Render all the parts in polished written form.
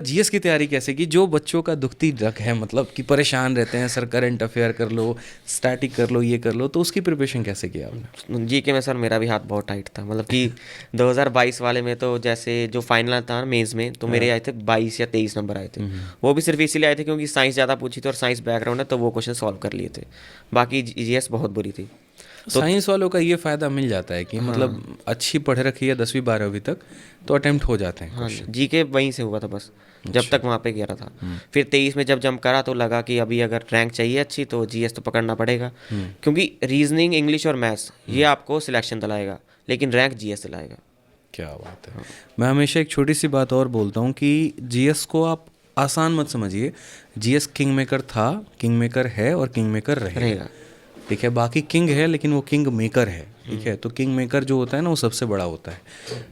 GS की तैयारी कैसे की, जो बच्चों का दुखती रग है, मतलब कि परेशान रहते हैं, सर करंट अफेयर कर लो, स्टैटिक कर लो, ये कर लो, तो उसकी प्रिपरेशन कैसे किया आपने? जी के में सर मेरा भी हाथ बहुत टाइट था, मतलब कि 2022 वाले में तो जैसे जो फाइनल था मेंस में, तो मेरे हाँ। आए थे 22 या 23 नंबर आए थे। वो भी सिर्फ इसीलिए आए थे क्योंकि साइंस ज़्यादा पूछी थी और साइंस बैकग्राउंड है, तो वो क्वेश्चन सॉल्व कर लिए थे। बाकी जीएस बहुत बुरी थी। तो साइंस वालों का ये फ़ायदा मिल जाता है कि मतलब हाँ अच्छी पढ़ रखी है 10वीं 12वीं तक, तो अटेम्प्ट हो जाते हैं हाँ, क्वेश्चन। जी के वहीं से हुआ था बस, जब अच्छा। तक वहाँ पे गया था। फिर 23 में जब जंप करा तो लगा कि अभी अगर रैंक चाहिए अच्छी तो जीएस तो पकड़ना पड़ेगा, क्योंकि रीजनिंग, इंग्लिश और मैथ्स ये आपको सिलेक्शन दिलाएगा, लेकिन रैंक जीएस दिलाएगा। क्या बात है। मैं हमेशा एक छोटी सी बात और बोलता हूँ कि जीएस को आप आसान मत समझिए। जीएस किंग मेकर था, किंग मेकर है और किंग मेकर रहेगा। रहेगा। ठीक है, बाकी किंग है लेकिन वो किंग मेकर है। ठीक है, तो किंग मेकर जो होता है ना वो सबसे बड़ा होता है।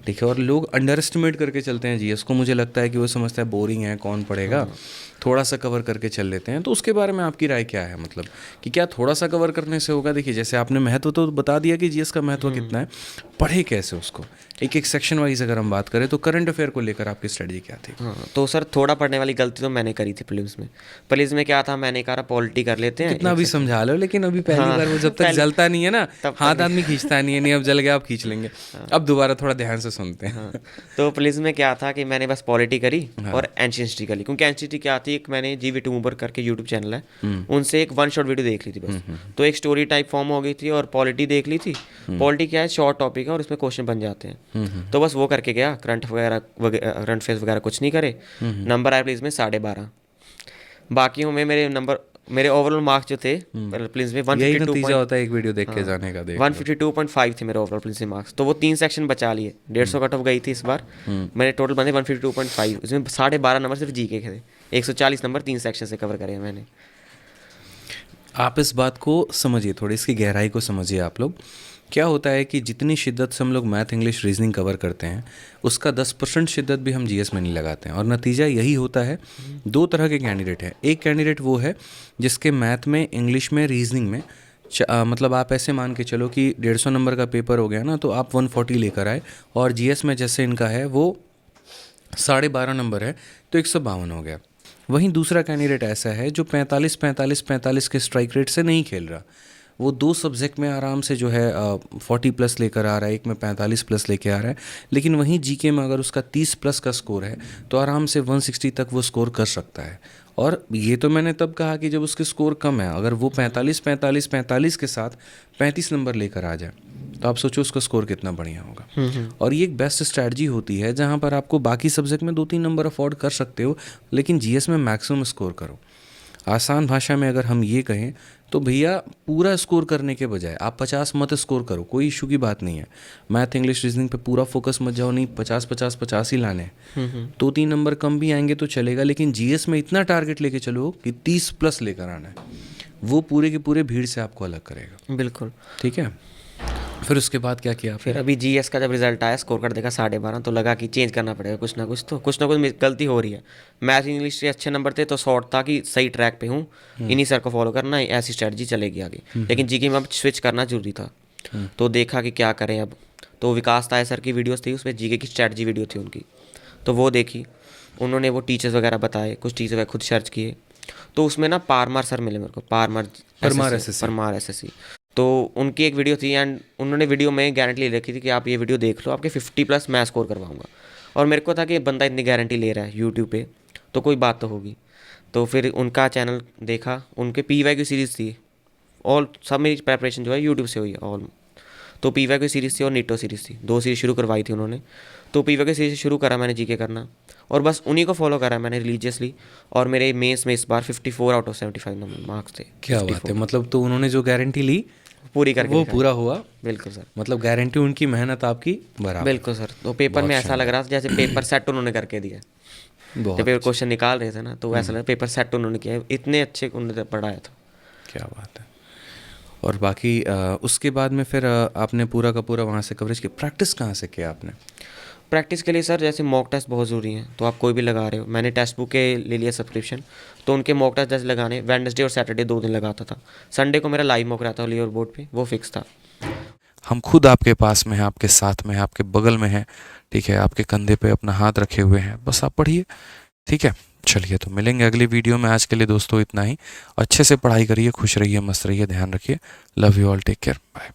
ठीक है, और लोग अंडर एस्टिमेट करके चलते हैं जीएस को। मुझे लगता है कि वो समझता है बोरिंग है, कौन पढ़ेगा, थोड़ा सा कवर करके चल लेते हैं। तो उसके बारे में आपकी राय क्या है, मतलब कि क्या थोड़ा सा कवर करने से होगा? देखिए, जैसे आपने महत्व तो बता दिया कि जीएस का महत्व कितना है, पढ़े कैसे उसको, एक एक सेक्शन वाइज अगर हम बात करें तो करंट अफेयर को लेकर आपकी स्ट्रेटजी क्या थी? हाँ, तो सर थोड़ा पढ़ने वाली गलती तो मैंने करी थी प्रीलिम्स में। प्रीलिम्स में क्या था, मैंने कहा पॉलिटी कर लेते हैं कितना एक भी सेक्शन। समझा लो, लेकिन अभी पहली हाँ बार वो जब तक पहले जलता नहीं है ना, तब तक हाथ आदमी नहीं। खींचता नहीं है, नहीं अब जल गया, अब खींच लेंगे। अब दोबारा थोड़ा ध्यान से सुनते हाँ, हैं। तो प्रीलिम्स में क्या था कि मैंने बस पॉलिटी करी हाँ। और एंशियंट हिस्ट्री करी, क्योंकि एंशियंट हिस्ट्री क्या थी, एक मैंने जी वी टूबर करके यूट्यूब चैनल है, उनसे एक वन शॉट वीडियो देख ली थी बस। तो एक स्टोरी टाइप फॉर्म हो गई थी और पॉलिटी देख ली थी। पॉलिटी क्या है, शॉर्ट टॉपिक है और उसमें क्वेश्चन बन जाते हैं। तो बस वो करके गया, करंट वगैरह करंट अफेयर्स वगैरह कुछ नहीं करे। नंबर आए प्लीज में 12.5। बाकियों में मेरे नंबर, मेरे ओवरऑल मार्क्स जो थे प्लीज में वन यही फिफ्टी टू नतीजा पॉइंट होता है एक वीडियो देख के हाँ जाने का, देख वन लो। फिफ्टी टू पॉइंट फाइव थे मेरे ओवरऑल प्रिंसिपल मार्क्स। तो वो 3 सेक्शन बचा लिए, 150 कट ऑफ गई थी इस बार। मैंने टोटल बने 152.5, उसमें 12.5 नंबर सिर्फ जीके के थे। 140 नंबर 3 सेक्शन से कवर करे हैं मैंने। आप इस बात को समझिए, थोड़ी इसकी गहराई को समझिए आप लोग। क्या होता है कि जितनी शिद्दत से हम लोग मैथ इंग्लिश रीजनिंग कवर करते हैं, उसका 10% शिद्दत भी हम जीएस में नहीं लगाते हैं, और नतीजा यही होता है। दो तरह के कैंडिडेट हैं। एक कैंडिडेट वो है जिसके मैथ में, इंग्लिश में, रीजनिंग में मतलब आप ऐसे मान के चलो कि 150 नंबर का पेपर हो गया ना, तो आप 140 लेकर आए, और जीएस में जैसे इनका है वो 12.5 नंबर है, तो 152 हो गया। वहीं दूसरा कैंडिडेट ऐसा है जो 45 के स्ट्राइक रेट से नहीं खेल रहा। वो दो सब्जेक्ट में आराम से जो है 40 प्लस लेकर आ रहा है, एक में 45 प्लस लेके आ रहा है। लेकिन वहीं जीके में अगर उसका 30 प्लस का स्कोर है तो आराम से 160 तक वो स्कोर कर सकता है। और ये तो मैंने तब कहा कि जब उसके स्कोर कम है। अगर वो 45 के साथ 35 नंबर लेकर आ जाए, तो आप सोचो उसका स्कोर कितना बढ़िया होगा। और ये एक बेस्ट स्ट्रैटेजी होती है जहाँ पर आपको बाकी सब्जेक्ट में 2-3 नंबर अफोर्ड कर सकते हो, लेकिन जीएस में मैक्सिमम स्कोर करो। आसान भाषा में अगर हम ये कहें तो भैया, पूरा स्कोर करने के बजाय आप 50 मत स्कोर करो, कोई इशू की बात नहीं है। मैथ इंग्लिश रीजनिंग पे पूरा फोकस मत जाओ, नहीं 50 ही लाने हैं। 2-3 नंबर कम भी आएंगे तो चलेगा, लेकिन जीएस में इतना टारगेट लेके चलो कि 30 प्लस लेकर आना है। वो पूरे के पूरे भीड़ से आपको अलग करेगा। बिल्कुल। ठीक है, फिर उसके बाद क्या किया फिर आपने? अभी जीएस का जब रिजल्ट आया, स्कोर कार्ड देखा 12.5, तो लगा कि चेंज करना पड़ेगा कुछ ना कुछ, तो कुछ ना कुछ गलती हो रही है। मैथ इंग्लिश के अच्छे नंबर थे तो शॉर्ट था कि सही ट्रैक पे हूँ, इन्हीं सर को फॉलो करना है, ऐसी स्ट्रेटजी चलेगी आगे। लेकिन जीके में अब स्विच करना जरूरी था, तो देखा कि क्या करें अब। तो विकास ताय सर की वीडियोस थी, उसमें जीके की स्ट्रेटजी वीडियो थी उनकी, तो वो देखी। उन्होंने वो टीचर्स वगैरह बताए, कुछ टीचर वगैरह खुद सर्च किए। तो उसमें ना पारमार सर मिले मेरे को, Parmar Parmar SSC, SSC. Parmar SSC. तो उनकी एक वीडियो थी एंड उन्होंने वीडियो में गारंटी ले रखी थी कि आप ये वीडियो देख लो, आपके 50 प्लस मैं स्कोर करवाऊंगा। और मेरे को था कि ये बंदा इतनी गारंटी ले रहा है यूट्यूब पे, तो कोई बात तो होगी। तो फिर उनका चैनल देखा, उनके पीवाई की सीरीज़ थी। ऑल सब मेरी प्रेपरेशन जो है यूट्यूब से हुई है ऑल। तो पीवाई की सीरीज़ थी और नीटो सीरीज़ थी, 2 सीरीज़ शुरू करवाई थी उन्होंने। तो पीवाई की सीरीज़ शुरू करा मैंने जीके करना, और बस उन्हीं को फॉलो करा मैंने रिलीजियसली। और मेरे मेंस में इस बार 54 आउट ऑफ 75 नंबर मार्क्स थे। क्या बात है, 54 मतलब तो उन्होंने जो गारंटी ली पूरी करके वो दिखाई। पूरा हुआ। बिल्कुल सर। मतलब गारंटी उनकी, मेहनत आपकी बराबर। बिल्कुल सर। तो पेपर बहुत में ऐसा लग शानदार। रहा था जैसे पेपर सेट उन्होंने करके दिया। जब बहुत पेपर अच्छा। क्वेश्चन निकाल रहे थे ना, तो ऐसा लगा पेपर सेट उन्होंने किया है, इतने अच्छे उन्होंने पढ़ाया था। क्या बात है। और बाकी उसके बाद में फिर आपने पूरा का पूरा वहाँ से कवरेज किया। प्रैक्टिस कहाँ से किया आपने? प्रैक्टिस के लिए सर जैसे मॉक टेस्ट बहुत ज़रूरी हैं, तो आप कोई भी लगा रहे हो। मैंने टेक्स्ट बुक के ले लिया सब्सक्रिप्शन, तो उनके मॉक टेस्ट जैसे लगाने वेडनेसडे और सैटरडे 2 दिन लगाता था। संडे को मेरा लाइव मॉक रहता था लीवर बोर्ड पे, वो फिक्स था। हम खुद आपके पास में हैं, आपके साथ में हैं, आपके बगल में हैं। ठीक है, आपके कंधे पे अपना हाथ रखे हुए हैं, बस आप पढ़िए। ठीक है, चलिए तो मिलेंगे अगली वीडियो में। आज के लिए दोस्तों इतना ही। अच्छे से पढ़ाई करिए, खुश रहिए, मस्त रहिए, ध्यान रखिए। Love you all, take care, bye.